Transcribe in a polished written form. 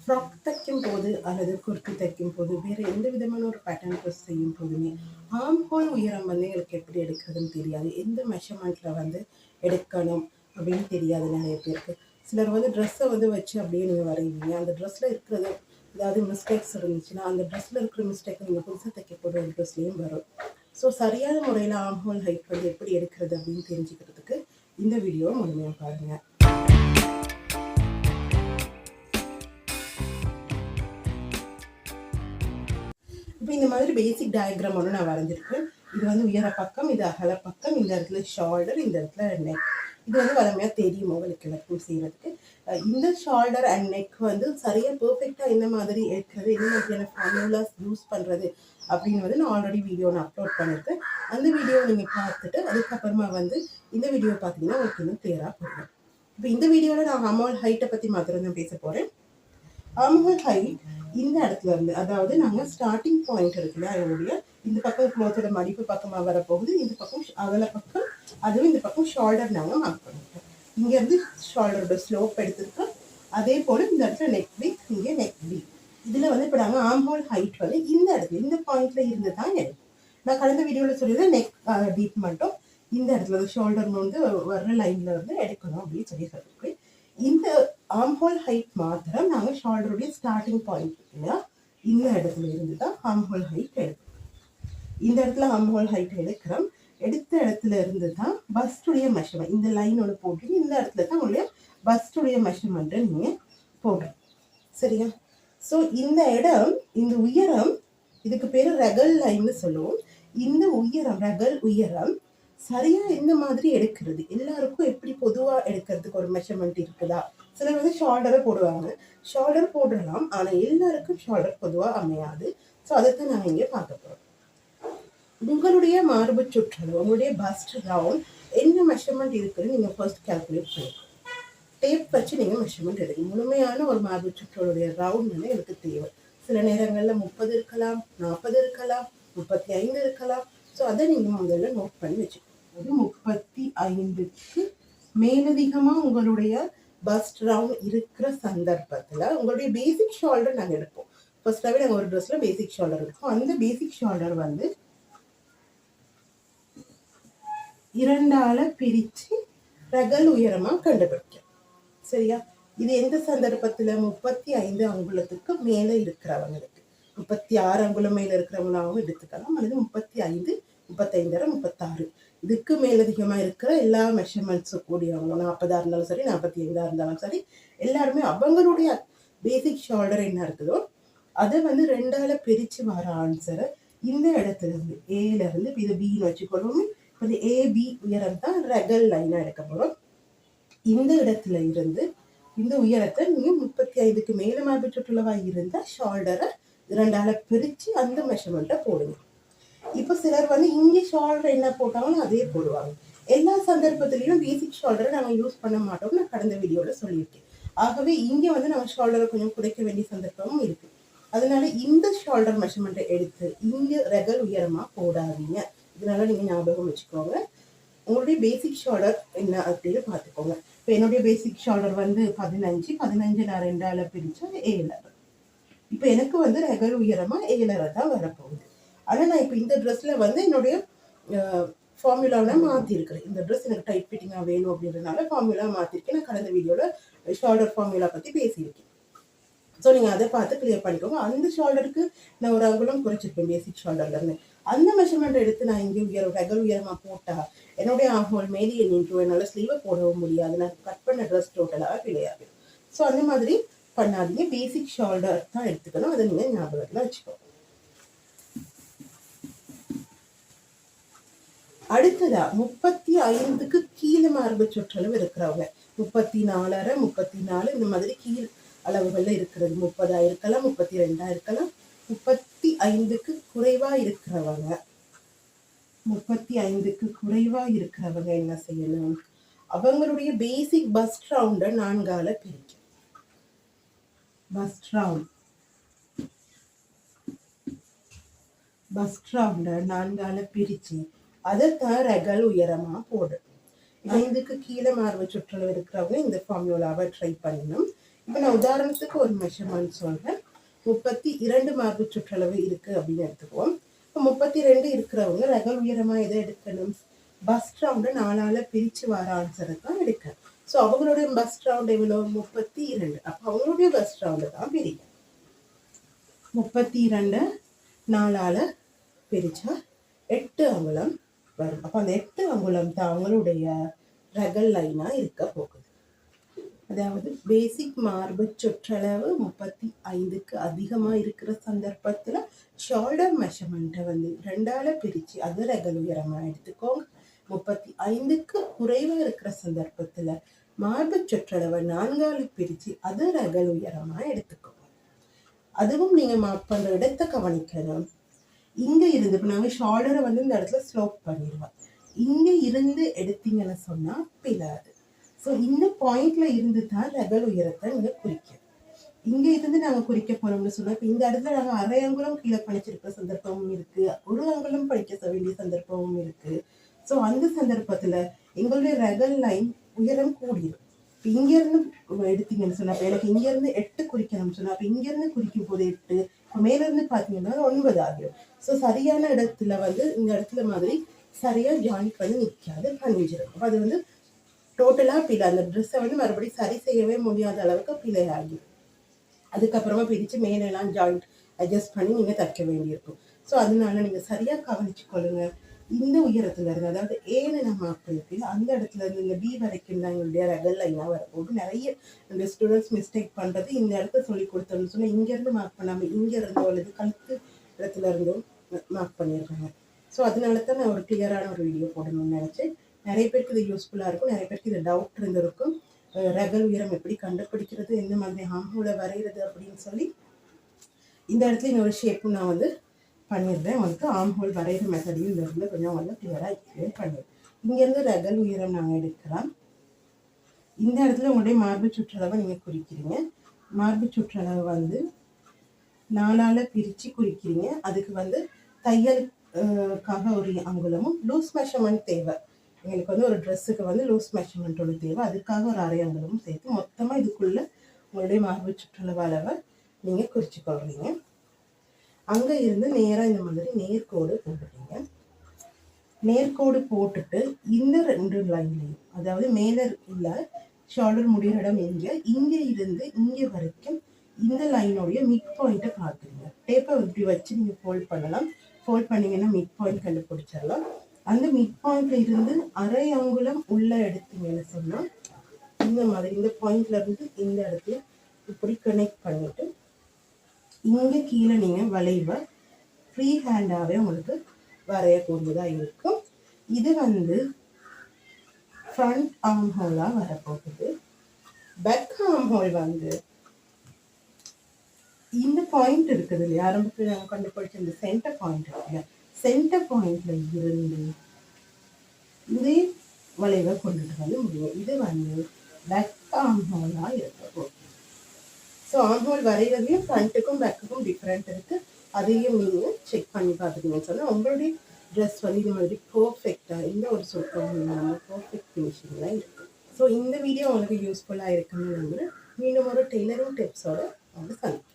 Frock தைக்கும் போது அல்லது குர்த்தி தைக்கும் போது வேறு எந்த விதமான ஒரு பேட்டர்ன் ட்ரெஸ் செய்யும் போதுமே ஆம் ஹோல் உயரம் வந்து எங்களுக்கு எப்படி எடுக்கிறதுன்னு தெரியாது. எந்த மெஷர்மெண்ட்டில் வந்து எடுக்கணும் அப்படின்னு தெரியாது நிறைய பேருக்கு. சிலர் வந்து ட்ரெஸ்ஸை வந்து வச்சு அப்படியே நீங்கள் வரைவீங்க. அந்த ட்ரெஸ்ஸில் இருக்கிறது ஏதாவது மிஸ்டேக்ஸ் இருந்துச்சுன்னா அந்த ட்ரெஸ்ஸில் இருக்கிற மிஸ்டேக்கை நீங்கள் புதுசாக தைக்க போகிற ஒரு ட்ரெஸ்லேயும் வரும். ஸோ சரியான முறையில் ஆம் ஹோல் ஹைட் வந்து எப்படி எடுக்கிறது அப்படின்னு தெரிஞ்சுக்கிறதுக்கு இந்த வீடியோவை முழுமையாக பாருங்கள். இப்போ இந்த மாதிரி பேசிக் டயக்ராம் ஒன்று நான் வரைஞ்சிருக்கேன். இது வந்து உயர பக்கம், இது அகல பக்கம், இந்த இடத்துல ஷோல்டர், இந்த இடத்துல நெக். இது வந்து வளமையாக தெரியும் உங்களுக்கு எல்லாருக்கும் செய்கிறதுக்கு. இந்த ஷோல்டர் அண்ட் நெக் வந்து சரியாக பர்ஃபெக்டாக என்ன மாதிரி எடுக்கிறது, என்ன மாதிரியான ஃபார்முலாஸ் யூஸ் பண்ணுறது அப்படின்னு வந்து நான் ஆல்ரெடி வீடியோ நான் அப்லோட் பண்ணியிருக்கேன். அந்த வீடியோவை நீங்கள் பார்த்துட்டு அதுக்கப்புறமா வந்து இந்த வீடியோ பார்த்தீங்கன்னா உங்களுக்கு இன்னும் கிளியராக புரியும். இப்போ இந்த வீடியோவில் நான் ஆம்ஹோல் ஹைட்டை பற்றி மாத்திரம் தான் பேச போகிறேன். ஆம்ஹோல் ஹைட் இந்த இடத்துல இருந்து, அதாவது நாங்கள் ஸ்டார்டிங் பாயிண்ட் இருக்குல்ல, அதனுடைய இந்த பக்கம் க்ளோத்தோட மடிப்பு பக்கமாக வரப்போகுது, இந்த பக்கம் அகல பக்கம், அதுவும் இந்த பக்கம் ஷோல்டர் நாங்கள் மார்க் பண்ணிட்டோம். இங்கேருந்து ஷோல்டரோட ஸ்லோப் எடுத்துருக்கோம். அதே போல் இந்த இடத்துல நெக் பீக், இங்கே நெக் பீக். இதில் வந்து இப்போ நாங்கள் ஆம்ஹோல் ஹைட் வந்து இந்த இடத்துல இந்த பாயிண்ட்ல இருந்து தான் எடுக்கும். நான் கடந்த வீடியோவில் சொல்லியிருந்தேன் நெக் டீப் மட்டும் இந்த இடத்துல ஷோல்டர் வந்து வர்ற லைனில் வந்து எடுக்கணும் அப்படின்னு சொல்லியிருக்கேன். இந்த ஆம்ஹோல் ஹைட் மாத்திரம் நாங்கள் ஷோல்டருடைய ஸ்டார்டிங் பாயிண்ட் இல்லையா, இந்த இடத்துல இருந்து தான் ஆம்ஹோல் ஹைட் எடுக்கிறோம். இந்த இடத்துல ஆம்ஹோல் ஹைட் எடுக்கிறோம். எடுத்த இடத்துல இருந்து தான் பஸ்டுடைய மெஷர்மெண்ட், இந்த லைனோட போட்டு இந்த இடத்துல தான் உங்களுடைய பஸ்டுடைய மெஷர்மெண்ட்டை நீங்கள் போடுறோம். சரியா? ஸோ இந்த இடம், இந்த உயரம், இதுக்கு பேர் ரெகல் லைன்னு சொல்லுவோம். இந்த உயரம், ரெகல் உயரம் சரியா இந்த மாதிரி எடுக்கிறது எல்லாருக்கும் எப்படி பொதுவா எடுக்கிறதுக்கு ஒரு மெஷர்மெண்ட் இருக்குதா? சிலர் வந்து ஷோல்டரை போடுவாங்க. ஷோல்டர் போடலாம், ஆனா எல்லாருக்கும் ஷோல்டர் பொதுவா அமையாது. ஸோ அதைத்தான் நாங்கள் இங்கே பார்க்க போறோம். உங்களுடைய மார்பு சுற்றளவு, உங்களுடைய பஸ்ட் ரவுண்ட் என்ன மெஷர்மெண்ட் இருக்குன்னு நீங்க ஃபர்ஸ்ட் கால்குலேட் பண்ணிக்கணும். டேப் வச்சு நீங்க மெஷர்மெண்ட் எடுக்கணும். முழுமையான ஒரு மார்பு சுற்றளுடைய ரவுண்ட் வந்து எனக்கு தேவை. சில நேரங்களில் 30 இருக்கலாம், 40 இருக்கலாம், 35 இருக்கலாம். ஸோ அதை நீங்க முதல்ல நோட் பண்ணி வச்சுக்கணும். 35க்கு மேலதிகமாக உங்களுடைய பஸ்ட் ரவுண்ட் இருக்கிற சந்தர்ப்பத்தில் உங்களுடைய பேசிக் ஷோல்டர் நாங்கள் எடுப்போம். ஃபர்ஸ்டாகவே நாங்கள் ஒரு ட்ரெஸ்ல பேசிக் ஷோல்டர் எடுப்போம். அந்த பேசிக் ஷோல்டர் வந்து 2ஆல பிரித்து ரெகல் உயரமாக கண்டுபிடிக்கும். சரியா? இது எந்த சந்தர்ப்பத்தில்? 35 அங்குலத்துக்கு மேலே இருக்கிறவங்களுக்கு, 36 அங்குலம் மேலே இருக்கிறவங்களாகவும் எடுத்துக்கலாம், அல்லது 35, 35, 36 இதுக்கு மேலதிகமாக இருக்கிற எல்லா மெஷர்மெண்ட்ஸும் கூடியவங்க 40 இருந்தாலும் சரி, 45 இருந்தாலும் சரி, எல்லாருமே அவங்களுடைய பேசிக் ஷோல்டர் என்ன இருக்குதோ அதை வந்து 2ஆல பிரித்து வர ஆன்சரை இந்த இடத்துல இருந்து ஏல இருந்து இது பின்னு வச்சுக்கொள்வோமே. இது ஏபி உயரம் தான் ரெகல் லைனாக எடுக்க போகிறோம். இந்த இடத்துல இருந்து இந்த உயரத்தை நீங்கள் 35க்கு மேலே மார்பு சுற்றளவாக இருந்தால் ஷோல்டரை 2ஆல பிரித்து அந்த மெஷர்மெண்ட்டை போடுங்க. இப்போ சிலர் வந்து இங்கே ஷோல்டர் என்ன போட்டாலும் அதே போடுவாங்க. எல்லா சந்தர்ப்பத்திலையும் பேசிக் ஷோல்டரை நாங்கள் யூஸ் பண்ண மாட்டோம்னு நான் கடந்த வீடியோவில் சொல்லியிருக்கேன். ஆகவே இங்கே வந்து நம்ம ஷோல்டரை கொஞ்சம் குறைக்க வேண்டிய சந்தர்ப்பமும் இருக்கு. அதனால இந்த ஷோல்டர் மெஷர்மெண்ட்டை எடுத்து இங்கே ரெகல் உயரமாக போடாதீங்க. இதனால நீங்கள் ஞாபகம் வச்சுக்கோங்க. உங்களுடைய பேசிக் ஷோல்டர் என்ன அப்படின்னு பார்த்துக்கோங்க. இப்போ என்னுடைய பேசிக் ஷோல்டர் வந்து 15 நான் 2ஆல பிரித்தா 7. இப்போ எனக்கு வந்து ரெகல் உயரமாக 7 தான் வரப்போகுது. ஆனால் நான் இப்போ இந்த ட்ரெஸ்ஸில் வந்து என்னுடைய ஃபார்முலாவை மாற்றிருக்கிறேன். இந்த ட்ரெஸ் எனக்கு டைட் ஃபிட்டிங்காக வேணும் அப்படின்றதுனால ஃபார்முலா மாற்றிருக்கேன். நான் கடந்த வீடியோவில் ஷோல்டர் ஃபார்முலா பற்றி பேசியிருக்கேன். ஸோ நீங்கள் அதை பார்த்து கிளியர் பண்ணிக்கோங்க. அந்த ஷோல்டருக்கு நான் ஒரு அங்குலம் குறைச்சிருப்பேன் பேசிக் ஷோல்டர்லேருந்து. அந்த மெஷர்மெண்ட் எடுத்து நான் இங்கே ரெகல் உயரமாக போட்டால் என்னுடைய ஆம்ஹோல் மேலே நின்று என்னால் ஸ்லீவை போடவும் முடியாது. நான் கட் பண்ண ட்ரெஸ் டோட்டலாக கிடையாது. ஸோ அந்த மாதிரி பண்ணாதீங்க. பேசிக் ஷோல்டர் தான் எடுத்துக்கணும். அதை நீங்கள் ஞாபகத்தில் வச்சுக்கோங்க. அடுத்ததா 35க்கு கீழே மார்பு சுற்றளவு இருக்கிறவங்க, 34, 34 இந்த மாதிரி கீழ் அளவுகள்ல இருக்கிறது, 30 இருக்கலாம், 32 இருக்கலாம். 35க்கு குறைவா இருக்கிறவங்க, 35க்கு குறைவா இருக்கிறவங்க என்ன செய்யணும்? அவங்களுடைய பேசிக் பஸ்ட் ரவுண்டை 4ஆல பிரிக்கும். பஸ்ட் ரவுண்டை 4ஆல பிரிச்சு அதைத்தான் ரெகல் உயரமா போடும். 5க்கு கீழே மார்பு சுற்றளவு இருக்கிறவங்க இந்த ஃபார்முலாவை ட்ரை பண்ணணும். இப்போ நான் உதாரணத்துக்கு ஒரு மெஷர்மெண்ட் சொல்றேன். 32 மார்பு சுற்றளவு இருக்கு அப்படின்னு எடுத்துக்குவோம். இப்போ 32 இருக்கிறவங்க ரகல் உயரமா எதை எடுக்கணும்? பஸ்ட் ரவுண்டை 4ஆல பிரிச்சு வர ஆன்சரை தான் எடுக்கணும். ஸோ அவங்களுடைய பஸ்ட் ரவுண்ட் எவ்வளோ? 32. அப்போ அவங்களுடைய பஸ்ட் ரவுண்டை தான் பிரிக்கும். 32 4ஆல பிரிச்சா 8 அங்குலம் வரும். அப்போ அந்த 8 அங்குலம் தான் அவங்களுடைய ரகல் லைனா இருக்க போகுது. அதாவது பேசிக் மார்பு சுற்றளவு 35க்கு அதிகமா இருக்கிற சந்தர்ப்பத்துல ஷோல்டர் மெஷர்மெண்ட்டை வந்து 2ஆல பிரிச்சு அது ரகல் உயரமா எடுத்துக்கோங்க. 35க்கு குறைவா இருக்கிற சந்தர்ப்பத்துல மார்பு சுற்றளவை 4ஆல பிரிச்சு அது ரகல் உயரமா எடுத்துக்கோங்க. அதுவும் நீங்க மார்க் பண்ற இடத்தை கவனிக்கணும். இங்க இருந்து இப்ப நாங்க ஷோல்டரை வந்து இந்த இடத்துல ஸ்லோப் பண்ணிடுவோம். இங்க இருந்து எடுத்தீங்கன்னு சொன்னா பிளாது. ஸோ இந்த பாயிண்ட்ல இருந்து தான் ரகல் உயரத்தை நீங்க குறிக்கும். இங்க இருந்து நாங்க குறிக்க போறோம்னு சொன்னா இப்ப இந்த இடத்துல நாங்க அரை அங்குலம் கீழே பணிச்சிருக்கிற சந்தர்ப்பமும் இருக்கு, ஒரு அங்குலம் படிக்க வேண்டிய சந்தர்ப்பமும் இருக்கு. ஸோ அந்த சந்தர்ப்பத்துல எங்களுடைய ரகல் லைன் உயரம் கூடிடும். இப்போ இங்க இருந்து எடுத்தீங்கன்னு சொன்னா எனக்கு இங்க இருந்து 8 குறிக்கணும்னு சொன்னா அப்ப இங்க இருந்து குறிக்கும் போது 8, இப்போ மேல இருந்து பாத்தீங்கன்னா 9 ஆகிடும். ஸோ சரியான இடத்துல வந்து இந்த இடத்துல மாதிரி சரியா ஜாயின் பண்ணி நிற்காது, பண்ணிஞ்சிடும். அப்போ அது வந்து டோட்டலா பிழை. அந்த ட்ரெஸ்ஸை வந்து மறுபடியும் சரி செய்யவே முடியாத அளவுக்கு பிழை ஆகிடும். அதுக்கப்புறமா பிரிச்சு மேலெல்லாம் ஜாயிண்ட் அட்ஜஸ்ட் பண்ணி நீங்க தைக்க வேண்டியிருக்கும். ஸோ அதனால நீங்க சரியா கவனிச்சு கொள்ளுங்க. இந்த உயரத்துல இருந்து அதாவது ஏன்னு நான் மார்க் பண்ணிருக்கேன் அந்த இடத்துல இருந்து இந்த டி வரைக்கும் தான் எங்களுடைய ரகல் லைனா வரப்போகுது. நிறைய இந்த ஸ்டூடெண்ட்ஸ் மிஸ்டேக் பண்றது இந்த இடத்த சொல்லி கொடுத்தோம்னு சொன்னா இங்க இருந்து மார்க் பண்ணாம இங்க இருந்தோ அல்லது கழுத்து இடத்துல இருந்தோ மார்க் பண்ணியிருக்காங்க. ஸோ அதனால தான் நான் ஒரு கிளியரான ஒரு வீடியோ போடணும்னு நினைச்சேன். நிறைய பேருக்கு இது யூஸ்ஃபுல்லா இருக்கும், நிறைய பேருக்கு இது டவுட் இருந்திருக்கும். ரகல் உயரம் எப்படி கண்டுபிடிக்கிறது, எந்த மாதிரி ஆம்ஹோலை வரைகிறது அப்படின்னு சொல்லி இந்த இடத்துல இன்னொரு ஷேப்பும் நான் வந்து பண்ணிடுறேன். உங்களுக்கு ஆம்ஹோல் வரைகிற மெத்தடையும் இந்த இடத்துல கொஞ்சம் வந்து கிளியராக எக்ஸ்பிளைன் பண்ணிடுறேன். இங்கேருந்து ரகல் உயரம் நாங்கள் எடுக்கலாம். இந்த இடத்துல உங்களுடைய மார்பு சுற்றளவை நீங்கள் குறிக்கிறீங்க. மார்பு சுற்றளவை வந்து 4ஆல பிரித்து குறிக்கிறீங்க. அதுக்கு வந்து தையலுக்காக ஒரு அங்குலமும் லூஸ் மெஷர்மெண்ட் தேவை. எங்களுக்கு வந்து ஒரு ட்ரெஸ்ஸுக்கு வந்து லூஸ் மெஷர்மெண்ட்டோட தேவை, அதுக்காக ஒரு அரை அங்குலமும் சேர்த்து மொத்தமாக இதுக்குள்ள உங்களுடைய மார்பு சுற்றளவு அளவை நீங்கள் குறிச்சு கொள்றீங்க. அங்கே இருந்து நேராக இந்த மாதிரி நேர்கோடு போட்டுட்டீங்க. நேர்கோடு போட்டுட்டு இந்த 2 லைன்லையும் அதாவது மேலே இல்லை ஷோல்டர் முடிகிற இடம் இங்கே இருந்து இங்கே வரைக்கும் இந்த லைனோடைய மிட் பாயிண்ட்டை பார்க்குறீங்க. டேப்பை இப்படி வச்சு நீங்கள் ஃபோல்ட் பண்ணலாம். ஃபோல்ட் பண்ணீங்கன்னா மிட் பாயிண்ட் கண்டுபிடிச்சிடலாம். அந்த மிட் பாயிண்ட்ல இருந்து அரை அங்குலம் உள்ள எடுத்தீங்கன்னு சொன்னா இந்த மாதிரி இந்த பாயிண்ட்ல இருந்து இந்த இடத்துல இப்படி கனெக்ட் பண்ணிட்டு இங்க கீழே நீங்க வளைவை ஃப்ரீ ஹேண்டாவே உங்களுக்கு வரையக்கூடியதா இருக்கும். இது வந்து ஃப்ரண்ட் ஆர்ம் ஹோலா வரப்போகுது. பேக் ஆர்ம் ஹோல் வந்து இந்த பாயிண்ட் இருக்குது இல்லையா, ஆரம்பத்தில் நாங்கள் கண்டுபிடிச்ச இந்த சென்டர் பாயிண்ட் இருக்குல்ல, சென்டர் பாயிண்ட்ல இருந்து இதே வளைவை கொண்டுட்டு வந்து முடியும். இது வந்து பேக் ஆர்ம் ஹோலா இருக்க போகுது. ஸோ ஆர்ம் ஹோல் வரைகிறதையும் ஃப்ரண்ட்டுக்கும் பேக்குக்கும் டிஃப்ரெண்ட் இருக்கு. அதையும் நீங்கள் செக் பண்ணி பார்த்துட்டீங்கன்னு சொன்னால் உங்களுடைய ட்ரெஸ் வந்து இது மாதிரி பர்ஃபெக்டாக எந்த ஒரு சுருக்கமும் இல்லாமல் பர்ஃபெக்ட் ஃபினிஷிங்கில் இருக்குது. ஸோ இந்த வீடியோ உங்களுக்கு யூஸ்ஃபுல்லாக இருக்குன்னு நம்புகிறேன். மீண்டும் ஒரு டெய்லரிங் டிப்ஸோட வந்து சந்திப்போம்.